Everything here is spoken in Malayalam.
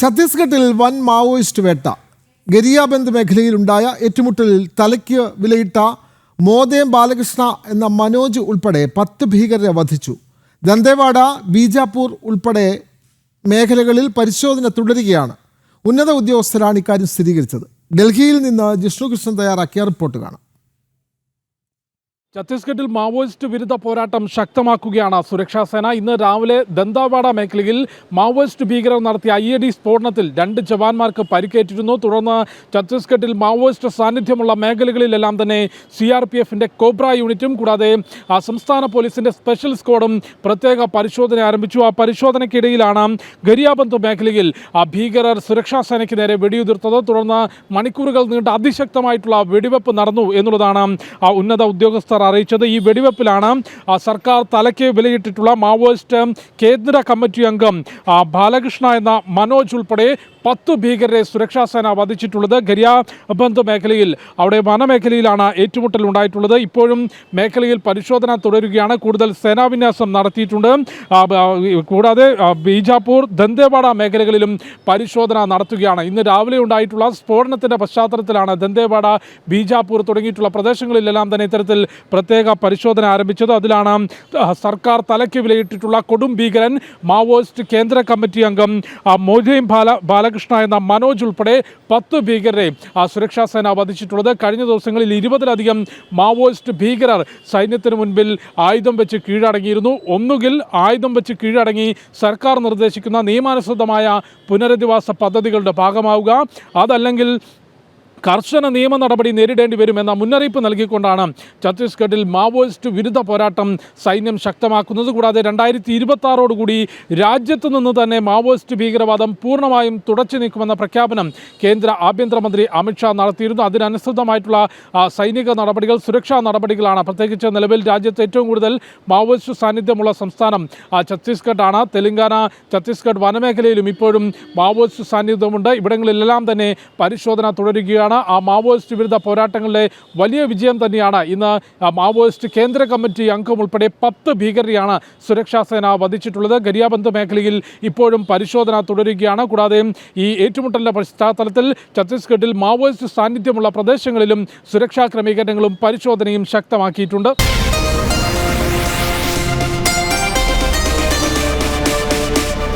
ഛത്തീസ്ഗഡിൽ വൻ മാവോയിസ്റ്റ് വേട്ട. ഗരിയാബന്ദ് മേഖലയിലുണ്ടായ ഏറ്റുമുട്ടലിൽ തലയ്ക്ക് വിലയിട്ട മോദേം ബാലകൃഷ്ണ എന്ന മനോജ് ഉൾപ്പെടെ 10 ഭീകരരെ വധിച്ചു. ദന്തേവാഡ, ബീജാപൂർ ഉൾപ്പെടെ മേഖലകളിൽ പരിശോധന തുടരുകയാണ്. ഉന്നത ഉദ്യോഗസ്ഥരാണ് ഇക്കാര്യം സ്ഥിരീകരിച്ചത്. ഡൽഹിയിൽ നിന്ന് ജിഷ്ണു കൃഷ്ണൻ തയ്യാറാക്കിയ റിപ്പോർട്ട് കാണാം. ഛത്തീസ്ഗഡിൽ മാവോയിസ്റ്റ് വിരുദ്ധ പോരാട്ടം ശക്തമാക്കുകയാണ് സുരക്ഷാ സേന. ഇന്ന് രാവിലെ ദന്തേവാഡ മേഖലയിൽ മാവോയിസ്റ്റ് ഭീകരർ നടത്തിയ IED സ്ഫോടനത്തിൽ 2 ജവാന്മാർക്ക് പരിക്കേറ്റിരുന്നു. തുടർന്ന് ഛത്തീസ്ഗഡിൽ മാവോയിസ്റ്റ് സാന്നിധ്യമുള്ള മേഖലകളിലെല്ലാം തന്നെ CRPFന്റെ കോബ്ര യൂണിറ്റും കൂടാതെ സംസ്ഥാന പോലീസിന്റെ സ്പെഷ്യൽ സ്ക്വാഡും പ്രത്യേക പരിശോധന ആരംഭിച്ചു. ആ പരിശോധനയ്ക്കിടയിലാണ് ഗരിയാബന്ദ് മേഖലയിൽ ഭീകരർ സുരക്ഷാ സേനയ്ക്ക് നേരെ വെടിയുതിർത്തത്. തുടർന്ന് മണിക്കൂറുകൾ നീണ്ട അതിശക്തമായിട്ടുള്ള വെടിവെപ്പ് നടന്നു എന്നുള്ളതാണ് ഉന്നത ഉദ്യോഗസ്ഥർ അറിയിച്ചത്. ഈ വെടിവെപ്പിലാണ് സർക്കാർ തലയ്ക്ക് വിലയിട്ടിട്ടുള്ള മാവോയിസ്റ്റ് കേന്ദ്ര കമ്മിറ്റി അംഗം ബാലകൃഷ്ണ എന്ന മനോജ് ഉൾപ്പെടെ 10 ഭീകരരെ സുരക്ഷാ സേന വധിച്ചിട്ടുള്ളത്. ഗരിയാബന്ദ് മേഖലയിൽ അവിടെ വനമേഖലയിലാണ് ഏറ്റുമുട്ടൽ ഉണ്ടായിട്ടുള്ളത്. ഇപ്പോഴും മേഖലയിൽ പരിശോധന തുടരുകയാണ്. കൂടുതൽ സേനാവിന്യാസം നടത്തിയിട്ടുണ്ട്. കൂടാതെ ബീജാപൂർ, ദന്തേവാഡ മേഖലകളിലും പരിശോധന നടത്തുകയാണ്. ഇന്ന് രാവിലെ ഉണ്ടായിട്ടുള്ള സ്ഫോടനത്തിൻ്റെ പശ്ചാത്തലത്തിലാണ് ദന്തേവാഡ, ബീജാപൂർ തുടങ്ങിയിട്ടുള്ള പ്രദേശങ്ങളിലെല്ലാം തന്നെ ഇത്തരത്തിൽ പ്രത്യേക പരിശോധന ആരംഭിച്ചത്. അതിലാണ് സർക്കാർ തലയ്ക്ക് വിലയിട്ടിട്ടുള്ള കൊടും ഭീകരൻ മാവോയിസ്റ്റ് കേന്ദ്ര കമ്മിറ്റി അംഗം മോദേം ബാലകൃഷ്ണ എന്ന മനോജ് ഉൾപ്പെടെ 10 ഭീകരരെ സുരക്ഷാ സേന വധിച്ചിട്ടുള്ളത്. കഴിഞ്ഞ ദിവസങ്ങളിൽ 20-ലധികം മാവോയിസ്റ്റ് ഭീകരർ സൈന്യത്തിന് മുൻപിൽ ആയുധം വെച്ച് കീഴടങ്ങിയിരുന്നു. ഒന്നുകിൽ ആയുധം വെച്ച് കീഴടങ്ങി സർക്കാർ നിർദ്ദേശിക്കുന്ന നിയമാനുസൃതമായ പുനരധിവാസ പദ്ധതികളുടെ ഭാഗമാവുക, അതല്ലെങ്കിൽ കർശന നിയമ നടപടി നേരിടേണ്ടി വരുമെന്ന മുന്നറിയിപ്പ് നൽകിക്കൊണ്ടാണ് ഛത്തീസ്ഗഡിൽ മാവോയിസ്റ്റ് വിരുദ്ധ പോരാട്ടം സൈന്യം ശക്തമാക്കുന്നത്. കൂടാതെ 2026 രാജ്യത്തു നിന്ന് തന്നെ മാവോയിസ്റ്റ് ഭീകരവാദം പൂർണ്ണമായും തുടച്ചു നീക്കുമെന്ന പ്രഖ്യാപനം കേന്ദ്ര ആഭ്യന്തരമന്ത്രി അമിത്ഷാ നടത്തിയിരുന്നു. അതിനനുസൃതമായിട്ടുള്ള സൈനിക നടപടികൾ, സുരക്ഷാ നടപടികളാണ്. പ്രത്യേകിച്ച് നിലവിൽ രാജ്യത്ത് ഏറ്റവും കൂടുതൽ മാവോയിസ്റ്റ് സാന്നിധ്യമുള്ള സംസ്ഥാനം ഛത്തീസ്ഗഡാണ്. തെലങ്കാന, ഛത്തീസ്ഗഡ് വനമേഖലയിലും ഇപ്പോഴും മാവോയിസ്റ്റ് സാന്നിധ്യമുണ്ട്. ഇവിടങ്ങളിലെല്ലാം തന്നെ പരിശോധന തുടരുകയാണ്. ആ മാവോയിസ്റ്റ് വിരുദ്ധ പോരാട്ടങ്ങളിലെ വലിയ വിജയം തന്നെയാണ് ഇന്ന് മാവോയിസ്റ്റ് കേന്ദ്ര കമ്മിറ്റി അംഗം ഉൾപ്പെടെ 10 ഭീകരരെയാണ് സുരക്ഷാ സേന വധിച്ചിട്ടുള്ളത്. ഗരിയാബന്ദ് മേഖലയിൽ ഇപ്പോഴും പരിശോധന തുടരുകയാണ്. കൂടാതെ ഈ ഏറ്റുമുട്ടലിന്റെ പശ്ചാത്തലത്തിൽ ഛത്തീസ്ഗഡിൽ മാവോയിസ്റ്റ് സാന്നിധ്യമുള്ള പ്രദേശങ്ങളിലും സുരക്ഷാ ക്രമീകരണങ്ങളും പരിശോധനയും ശക്തമാക്കിയിട്ടുണ്ട്.